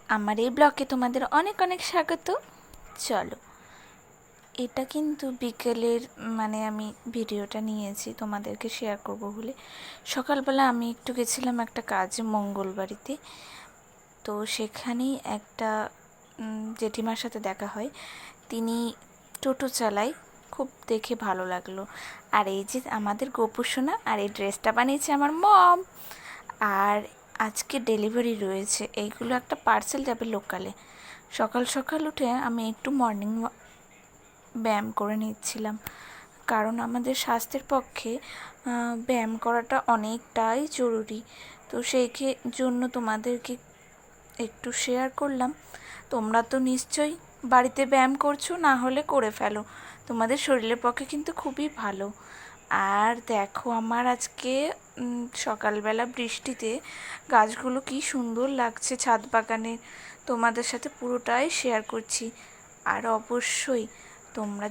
আমার এই ব্লগে তোমাদের অনেক অনেক স্বাগত। চলো, এটা কিন্তু বিকেলের আমি ভিডিওটা নিয়েছি তোমাদেরকে শেয়ার করব বলে। সকালবেলা আমি একটু গেছিলাম একটা কাজে মঙ্গলবাড়িতে। তো সেখানেই একটা জেঠিমার সাথে দেখা হয়। তিনি টোটো চালায়, খুব দেখে ভালো লাগলো। আর এই যে আমাদের গোপুসোনা, আর এই ড্রেসটা বানিয়েছে আমার মম। আর আজকে ডেলিভারি রয়েছে, এইগুলো একটা পার্সেল যাবে লোকালে। সকাল সকাল উঠে আমি একটু মর্নিং ব্যায়াম করে নিচ্ছিলাম, কারণ আমাদের স্বাস্থ্যের পক্ষে ব্যায়াম করাটা অনেকটাই জরুরি। তো সেই জন্য তোমাদেরকে একটু শেয়ার করলাম। তোমরা তো নিশ্চয়ই বাড়িতে ব্যায়াম করছো, না হলে করে ফেলো, তোমাদের শরীরের পক্ষে কিন্তু খুবই ভালো। আর দেখো, আমার আজকে সকালবেলা বৃষ্টিতে গাছগুলো কি সুন্দর লাগছে ছাদ বাগানে, তোমাদের সাথে পুরোটাই শেয়ার করছি। আর অবশ্যই তোমরা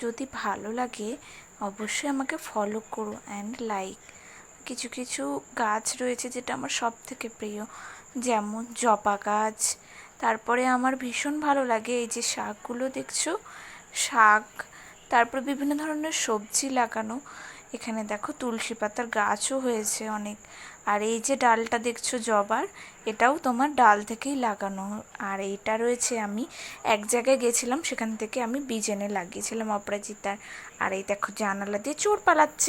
যদি ভালো লাগে অবশ্যই আমাকে ফলো করো অ্যান্ড লাইক। কিছু কিছু গাছ রয়েছে যেটা আমার সব থেকে প্রিয়, যেমন জবা গাছ। তারপরে আমার ভীষণ ভালো লাগে এই যে শাকগুলো দেখছো, শাক। তারপর বিভিন্ন ধরনের সবজি লাগানো। এখানে দেখো তুলসী পাতার গাছও হয়েছে অনেক। আর এই যে ডালটা দেখছো জবার, এটাও তোমার ডাল থেকেই লাগানো। আর এইটা রয়েছে, আমি এক জায়গায় গেছিলাম, সেখান থেকে আমি বীজ এনে লাগিয়েছিলাম অপরাজিতার। আর এই দেখো জানালা দিয়ে চোর পালাচ্ছে।